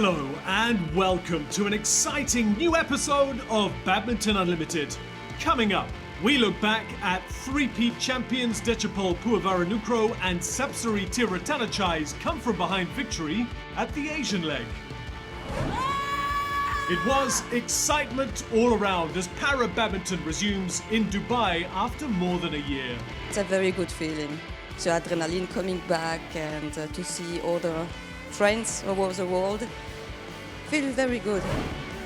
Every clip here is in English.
Hello and welcome to an exciting new episode of Badminton Unlimited. Coming up, we look back at three-peat champions Dechapol Puavaranukroh and Sapsiree Taerattanachai's come-from-behind victory at the Asian leg. It was excitement all around as para-badminton resumes in Dubai after more than a year. It's a very good feeling. The adrenaline coming back and to see other friends all over the world. Feel very good.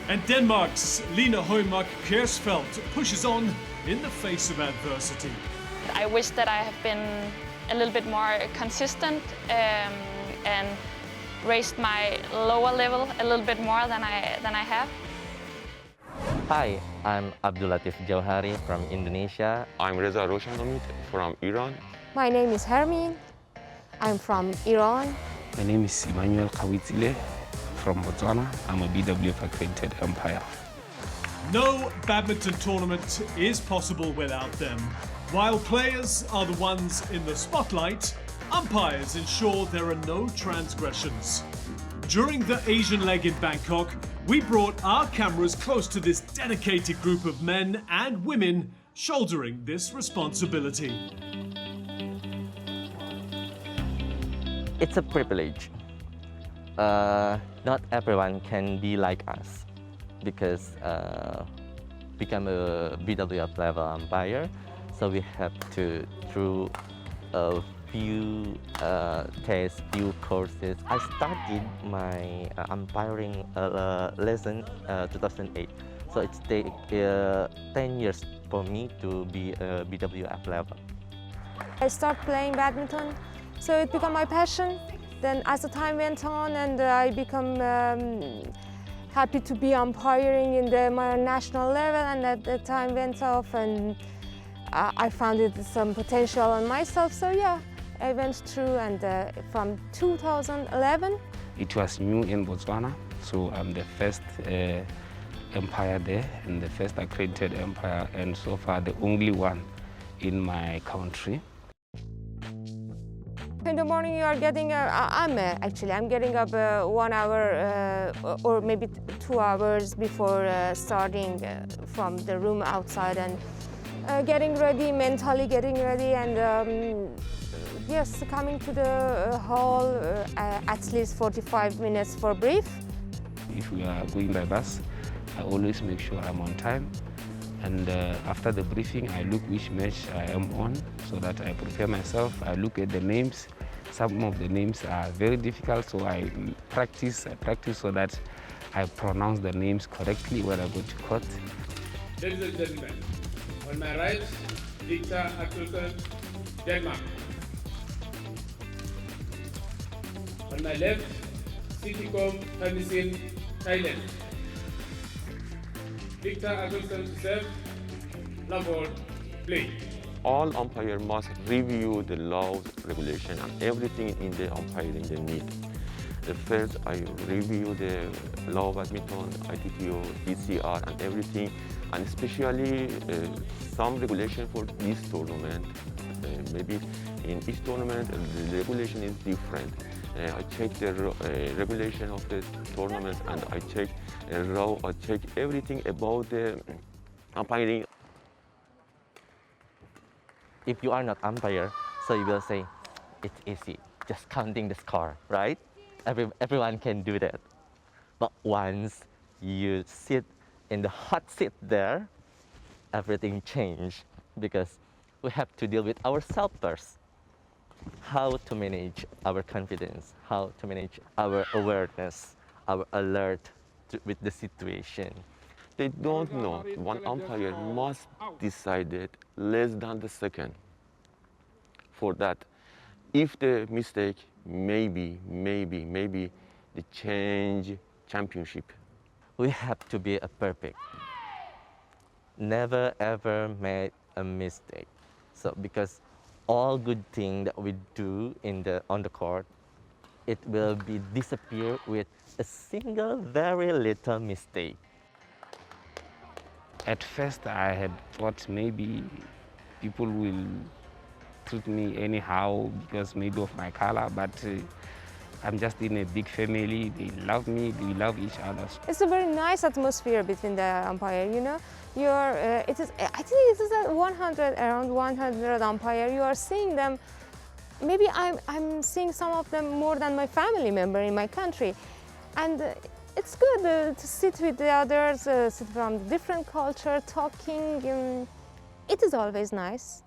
And Denmark's Højmark Kjaersfeldt pushes on in the face of adversity. I wish that I have been a little bit more consistent and raised my lower level a little bit more than I have. Hi, I'm Abdulatif Jauhari from Indonesia. I'm Reza Roshanamit from Iran. My name is Hermine. I'm from Iran. My name is Emmanuel Kawitsile from Botswana. I'm a BWF accredited umpire. No badminton tournament is possible without them. While players are the ones in the spotlight, umpires ensure there are no transgressions. During the Asian leg in Bangkok, we brought our cameras close to this dedicated group of men and women shouldering this responsibility. It's a privilege. Not everyone can be like us because become a BWF level umpire. So we have to through a few tests, few courses. I started my umpiring lesson 2008. So it's take 10 years for me to be a BWF level. I started playing badminton, so it became my passion. Then as the time went on and I become happy to be umpiring in my national level, and at the time went off and I found some potential on myself. So yeah, I went through, and from 2011. It was new in Botswana, so I'm the first umpire there and the first accredited umpire, and so far the only one in my country. In the morning you are getting, I'm getting up 1 hour or maybe 2 hours before starting from the room outside, and getting ready, mentally getting ready, and yes, coming to the hall at least 45 minutes for brief. If we are going by bus, I always make sure I'm on time. And after the briefing, I look which match I am on so that I prepare myself. I look at the names. Some of the names are very difficult, so I practice so that I pronounce the names correctly when I go to court. Ladies and gentlemen, on my right, Dechapol, Denmark. On my left, Sitikom Hamisin, Thailand. Dechapol to serve, Labor, play. All umpires must review the laws, regulation, and everything in the umpiring they need. First, I review the law of badminton, ITTO, ECR, and everything, and especially some regulation for this tournament. Maybe in each tournament the regulation is different. I check the regulation of the tournament, and I check everything about the umpiring. If you are not umpire, so you will say, it's easy, just counting the score, right? Everyone can do that. But once you sit in the hot seat there, everything changes because we have to deal with ourselves first. How to manage our confidence, how to manage our awareness, our alert with the situation. They don't know. One umpire must decide it less than the second. For that, if the mistake, maybe they change championship. We have to be a perfect. Never ever made a mistake. So because all good thing that we do on the court, it will be disappear with a single very little mistake. At first, I had thought maybe people will treat me anyhow because maybe of my color, but I'm just in a big family. They love me. We love each other. It's a very nice atmosphere between the umpire. You know, it is. I think it is around 100 umpire. You are seeing them. Maybe I'm seeing some of them more than my family member in my country, and it's good to sit with the others, sit from different culture, talking. It is always nice.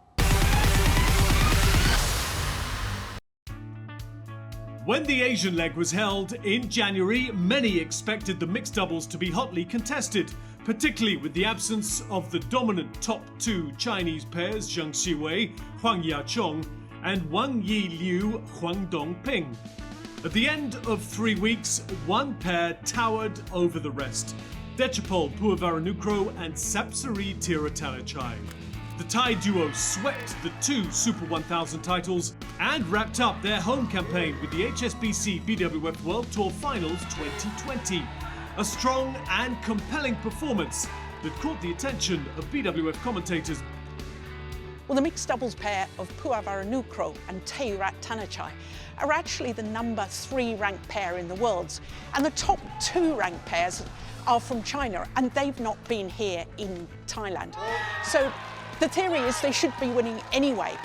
When the Asian leg was held in January, many expected the mixed doubles to be hotly contested, particularly with the absence of the dominant top two Chinese pairs Zheng Xiwei, Huang Yachong, and Wang Yiliu, Huang Dongping. At the end of 3 weeks, one pair towered over the rest: Dechapol, Puavaranukroh, and Sapsiree, Taerattanachai. The Thai duo swept the two Super 1000 titles and wrapped up their home campaign with the HSBC BWF World Tour Finals 2020. A strong and compelling performance that caught the attention of BWF commentators. Well, the mixed doubles pair of Puavaranukroh and Taerattanachai are actually the number 3 ranked pair in the world, and the top 2 ranked pairs are from China, and they've not been here in Thailand. So the theory is they should be winning anyway,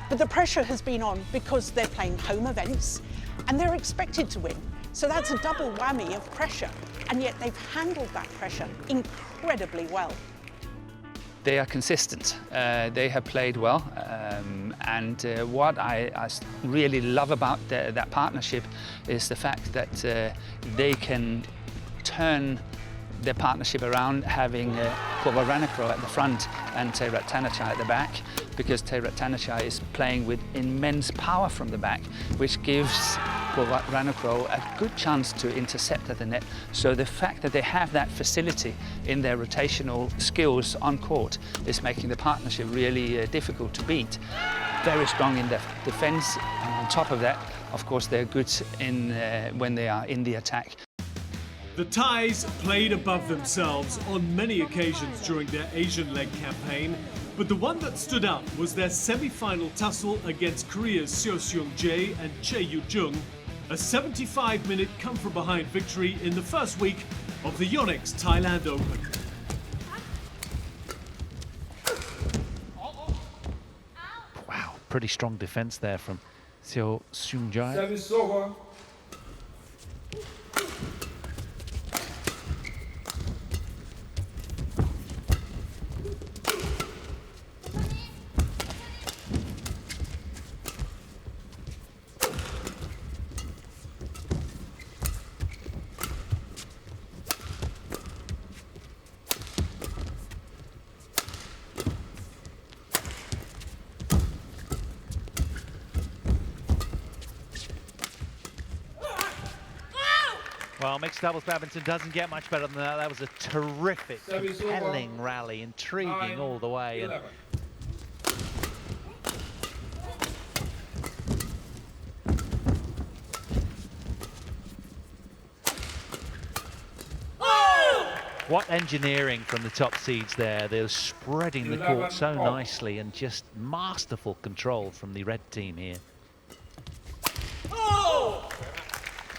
but the pressure has been on because they're playing home events and they're expected to win. So that's a double whammy of pressure, and yet they've handled that pressure incredibly well. They are consistent. They have played well, and what I really love about that partnership is the fact that they can turn their partnership around, having Puavaranukroh at the front and Taerattanachai at the back, because Taerattanachai is playing with immense power from the back, which gives Puavaranukroh a good chance to intercept at the net. So the fact that they have that facility in their rotational skills on court is making the partnership really difficult to beat. Very strong in their defense, and on top of that, of course, they're good in when they are in the attack. The Thais played above themselves on many occasions during their Asian leg campaign, but the one that stood out was their semi-final tussle against Korea's Seo Seung-jae and Chae Yu-jung, a 75-minute come-from-behind victory in the first week of the Yonex Thailand Open. Wow, pretty strong defense there from Seo Seung-jae. Service over. Well, mixed doubles badminton doesn't get much better than that. That was a terrific, compelling rally, intriguing all the way. And what engineering from the top seeds there. They're spreading the court so nicely, and just masterful control from the red team here.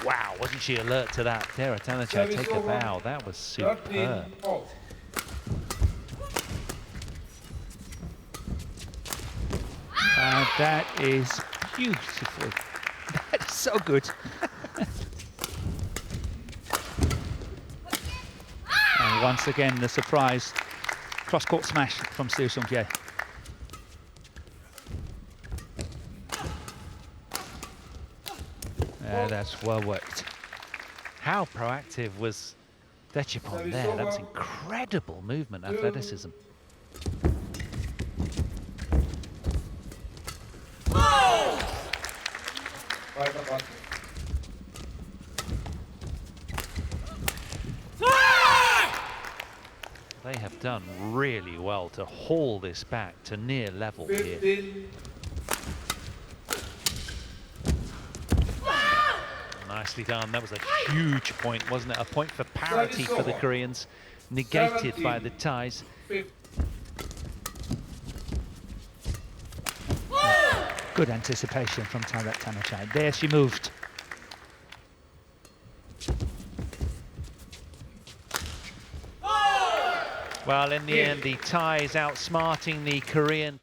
Wow, wasn't she alert to that? Taerattanachai take a bow. That was superb. That is beautiful. That is so good. And once again, the surprise cross-court smash from Seo Seung-jae. That's well worked. How proactive was Dechapol there? That was incredible movement, athleticism. They have done really well to haul this back to near level here. Nicely done. That was a huge point, wasn't it? A point for parity for the Koreans, negated by the Thais. Good anticipation from Taerattanachai. There she moved. Well, in the end, the Thai is outsmarting the Korean.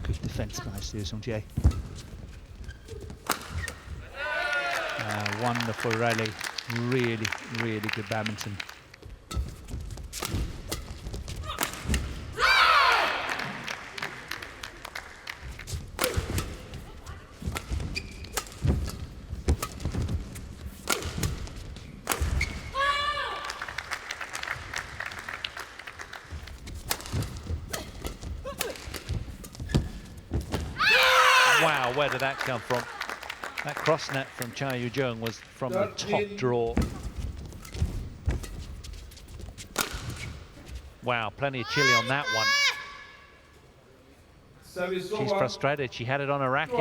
Good defence by Taerattanachai. Wonderful rally, really, really good badminton. Wow, where did that come from? That cross net from Cha Yu-jung was from the top draw. Wow, plenty of chili on that one. She's frustrated. She had it on a racket.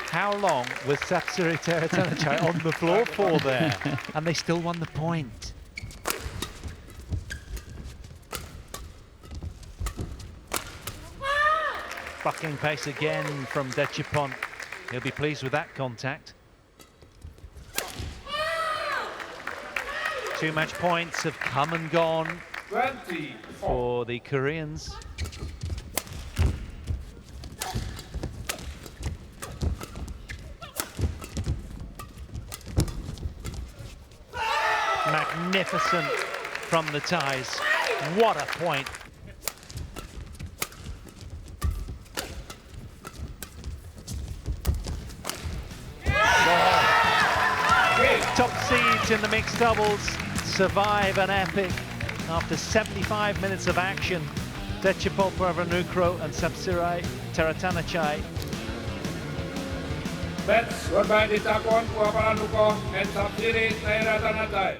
How long was Sapsiree Taerattanachai on the floor for there? And they still won the point. Bucking pace again from Dechapol. He'll be pleased with that contact. 2 match points have come and gone for the Koreans. Magnificent from the Thais. What a point. Top seeds in the mixed doubles survive an epic after 75 minutes of action. Dechapol, Puavaranukroh and Sapsiree Taerattanachai. Bets won by Dechapol, Puavaranukroh and Sapsiree Taerattanachai.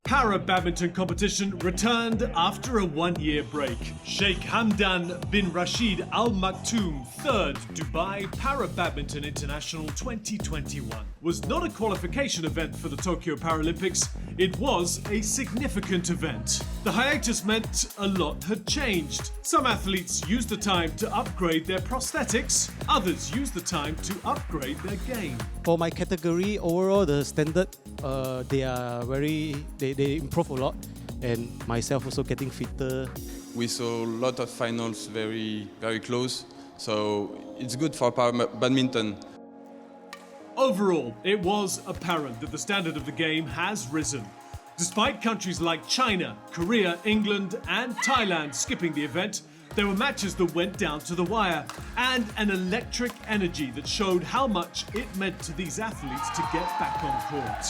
Para badminton competition returned after a one-year break. Sheikh Hamdan bin Rashid Al Maktoum, 3rd Dubai Para Badminton International 2021, was not a qualification event for the Tokyo Paralympics. It was a significant event. The hiatus meant a lot had changed. Some athletes used the time to upgrade their prosthetics, others used the time to upgrade their game. For my category, overall the standard, they improve a lot, and myself also getting fitter. We saw a lot of finals very close, so it's good for badminton. Overall, it was apparent that the standard of the game has risen. Despite countries like China, Korea, England and Thailand skipping the event, there were matches that went down to the wire, and an electric energy that showed how much it meant to these athletes to get back on court.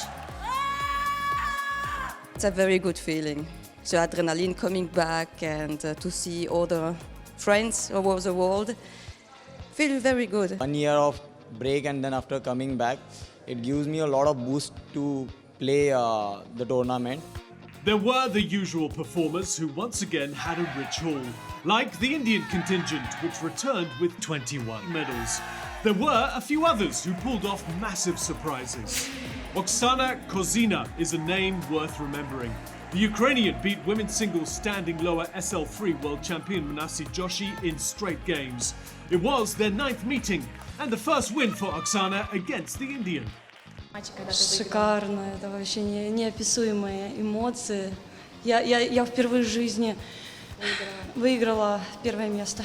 It's a very good feeling. The adrenaline coming back and to see other friends all over the world. Feel very good. 1 year of break, and then after coming back, it gives me a lot of boost to play the tournament. There were the usual performers who once again had a rich haul, like the Indian contingent, which returned with 21 medals. There were a few others who pulled off massive surprises. Oksana Kozina is a name worth remembering. The Ukrainian beat women's singles standing lower SL3 world champion Manasi Joshi in straight games. It was their 9th meeting and the first win for Oksana against the Indian. Шикарно, это вообще неописуемые эмоции. Я впервые в жизни выиграла первое место.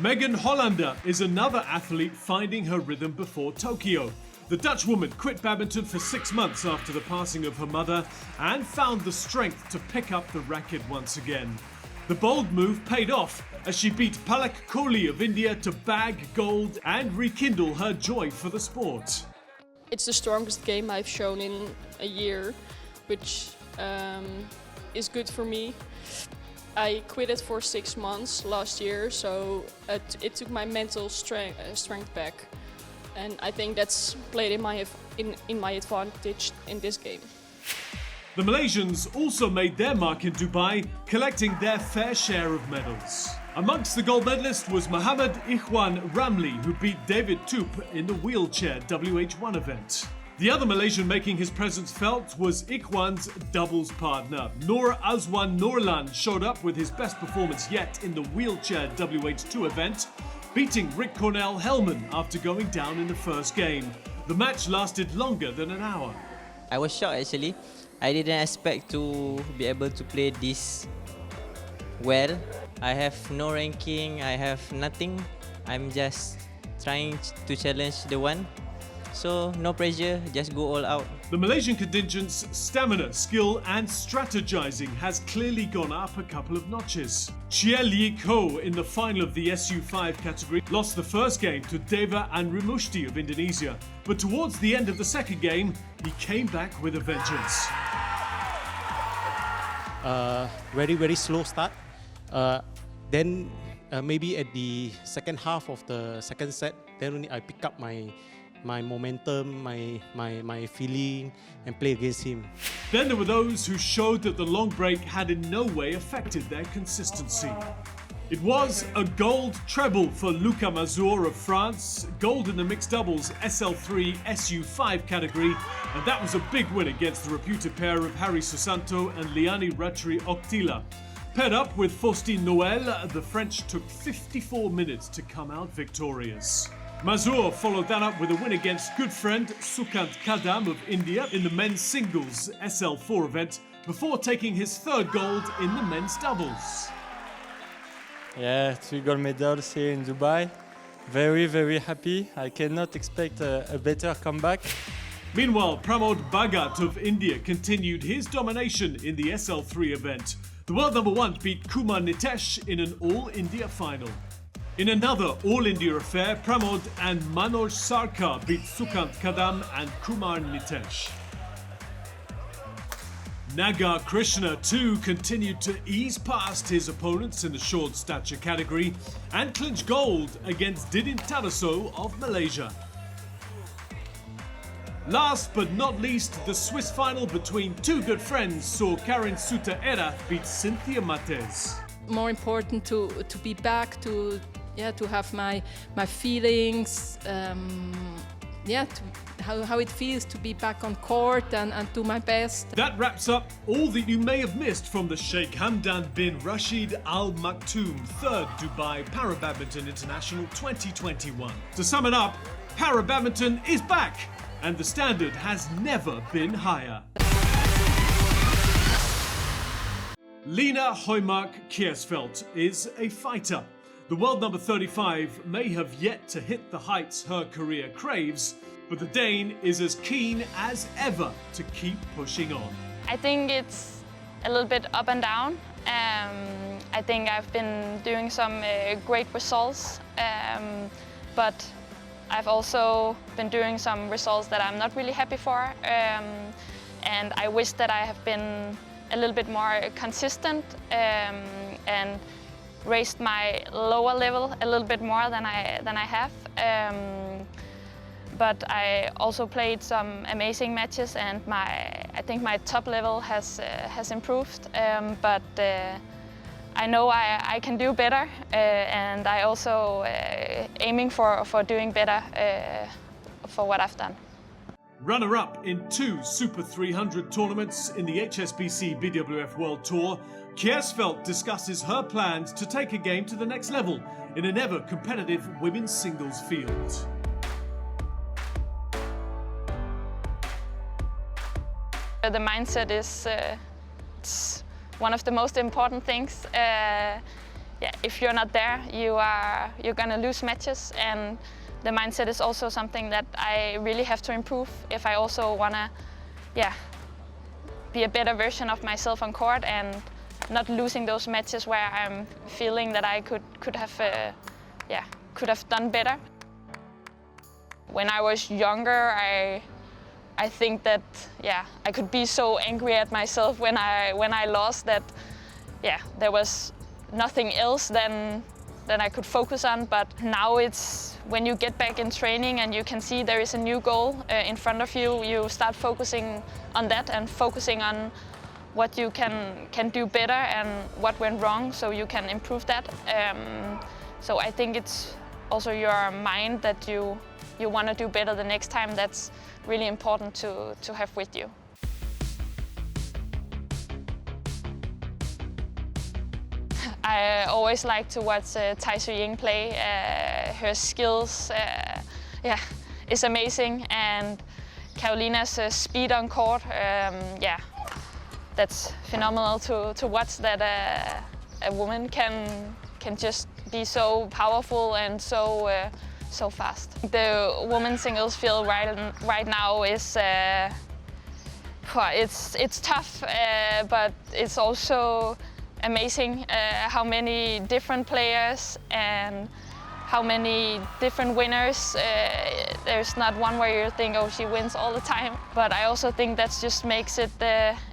Megan Hollander is another athlete finding her rhythm before Tokyo. The Dutch woman quit badminton for 6 months after the passing of her mother and found the strength to pick up the racket once again. The bold move paid off as she beat Palak Kohli of India to bag gold and rekindle her joy for the sport. It's the strongest game I've shown in a year, which is good for me. I quit it for 6 months last year, so it took my mental strength back. and I think that's played in my advantage in this game. The Malaysians also made their mark in Dubai, collecting their fair share of medals. Amongst the gold medalists was Mohamed Ikhwan Ramli, who beat David Toop in the wheelchair WH1 event. The other Malaysian making his presence felt was Ikhwan's doubles partner. Nur Azwan Nurlan showed up with his best performance yet in the wheelchair WH2 event, beating Rick Cornell Hellman after going down in the first game. The match lasted longer than an hour. I was shocked actually. I didn't expect to be able to play this well. I have no ranking, I have nothing. I'm just trying to challenge the one. So no pressure, just go all out. The Malaysian contingent's stamina, skill and strategizing has clearly gone up a couple of notches. Chia Lee Ko in the final of the SU5 category lost the first game to Deva Anrimushti of Indonesia, but towards the end of the second game, he came back with a vengeance. Very slow start. Then maybe at the second half of the second set, then only I pick up my momentum, my feeling, and play against him. Then there were those who showed that the long break had in no way affected their consistency. It was a gold treble for Luca Mazur of France, gold in the mixed doubles SL3 SU5 category, and that was a big win against the reputed pair of Harry Susanto and Liani Ratri Octila. Paired up with Faustine Noël, the French took 54 minutes to come out victorious. Mazur followed that up with a win against good friend Sukant Kadam of India in the men's singles SL4 event before taking his third gold in the men's doubles. Yeah, 3 gold medals here in Dubai. Very happy. I cannot expect a better comeback. Meanwhile, Pramod Bhagat of India continued his domination in the SL3 event. The world number 1 beat Kumar Nitesh in an all-India final. In another all-India affair, Pramod and Manoj Sarkar beat Sukant Kadam and Kumar Nitesh. Nagar Krishna too continued to ease past his opponents in the short stature category and clinch gold against Didin Taraso of Malaysia. Last but not least, the Swiss final between two good friends saw Karin Suter-Era beat Cynthia Mates. More important to be back, to have my feelings, how it feels to be back on court and do my best. That wraps up all that you may have missed from the Sheikh Hamdan bin Rashid Al Maktoum 3rd Dubai Para Badminton International 2021. To sum it up, Para Badminton is back, and the standard has never been higher. Lena Højmark Kjaersfeldt is a fighter. The world number 35 may have yet to hit the heights her career craves, but the Dane is as keen as ever to keep pushing on. I think it's a little bit up and down. I think I've been doing some great results, but I've also been doing some results that I'm not really happy for, and I wish that I have been a little bit more consistent and raised my lower level a little bit more than I have. But I also played some amazing matches, and I think my top level has improved. But I know I can do better, and I also aiming for doing better for what I've done. Runner-up in 2 Super 300 tournaments in the HSBC BWF World Tour, Kjaersfeldt discusses her plans to take a game to the next level in an ever-competitive women's singles field. The mindset is it's one of the most important things. If you're not there, you're gonna lose matches, and the mindset is also something that I really have to improve if I also wanna, be a better version of myself on court and not losing those matches where I'm feeling that I could have done better. When I was younger, I think that I could be so angry at myself when I lost that there was nothing else than that I could focus on. But now it's when you get back in training and you can see there is a new goal in front of you, you start focusing on that and focusing on what you can do better and what went wrong, so you can improve that. So I think it's also your mind that you want to do better the next time. That's really important to have with you. I always like to watch Taerattanachai play. Her skills is amazing, and Carolina's speed on court, that's phenomenal to watch, that a woman can just be so powerful and so fast. The women's singles field right now is it's tough, but it's also amazing how many different players and how many different winners. There's not one where you think, oh, she wins all the time. But I also think that just makes it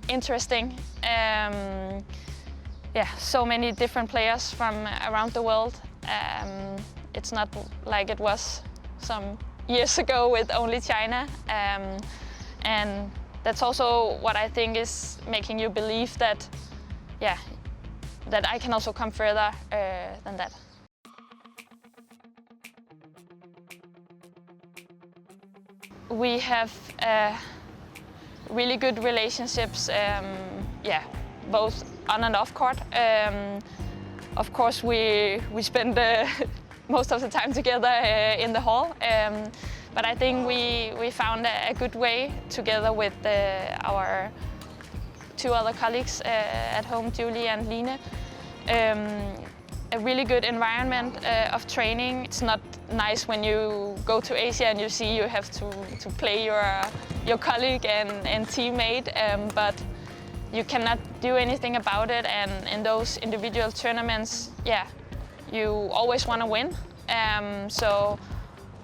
interesting. So many different players from around the world. It's not like it was some years ago with only China. And that's also what I think is making you believe that, that I can also come further than that. We have really good relationships, both on and off court. Of course, we spend most of the time together in the hall, but I think we found a good way together with our two other colleagues at home, Julie and Line. A really good environment of training. It's not nice when you go to Asia and you see you have to play your colleague and teammate, but you cannot do anything about it. And in those individual tournaments, you always want to win. So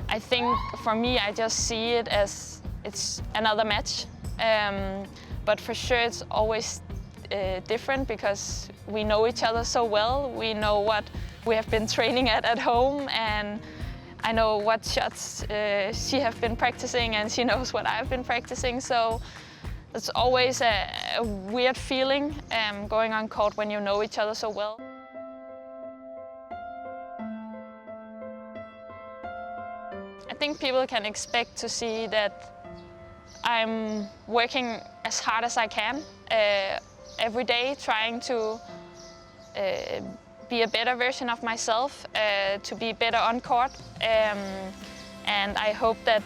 I think for me, I just see it as it's another match. But for sure, it's always different because we know each other so well. We know what we have been training at home, and I know what shots she have been practicing, and she knows what I've been practicing. So it's always a weird feeling going on court when you know each other so well. I think people can expect to see that I'm working as hard as I can every day, trying to be a better version of myself, to be better on court. And I hope that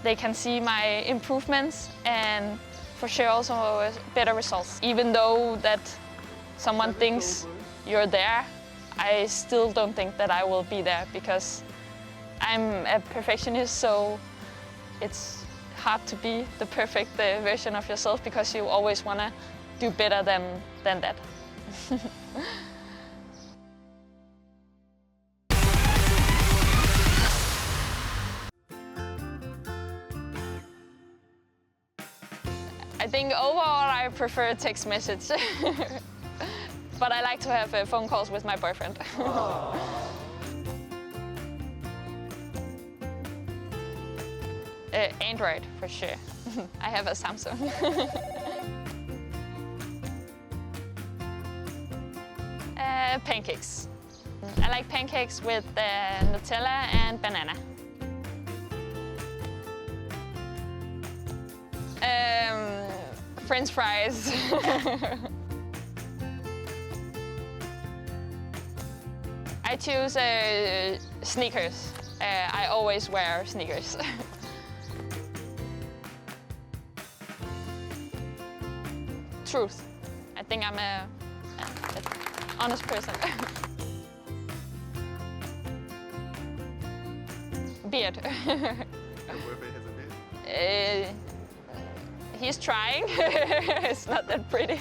they can see my improvements and for sure also better results. Even though that someone thinks you're there, I still don't think that I will be there because I'm a perfectionist, so it's hard to be the perfect version of yourself because you always want to do better than that. I think overall I prefer text message, but I like to have phone calls with my boyfriend. Android, for sure. I have a Samsung. Pancakes. I like pancakes with Nutella and banana. French fries. I choose sneakers. I always wear sneakers. Truth. I think I'm an honest person. Beard. And boyfriend has a beard? He's trying. It's not that pretty.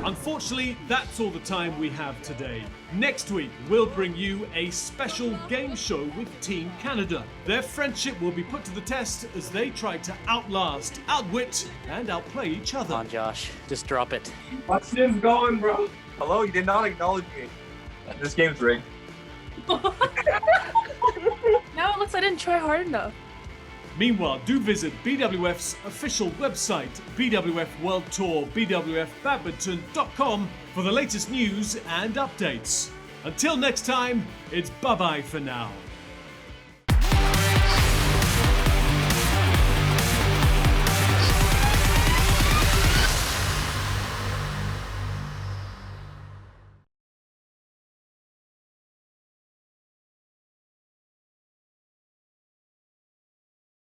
Unfortunately, that's all the time we have today. Next week, we'll bring you a special game show with Team Canada. Their friendship will be put to the test as they try to outlast, outwit, and outplay each other. Come on, Josh. Just drop it. What's this going, bro? Hello, you did not acknowledge me. This game's rigged. Now it looks I didn't try hard enough. Meanwhile, do visit BWF's official website, BWF World Tour, BWFBadminton.com, for the latest news and updates. Until next time, it's bye-bye for now.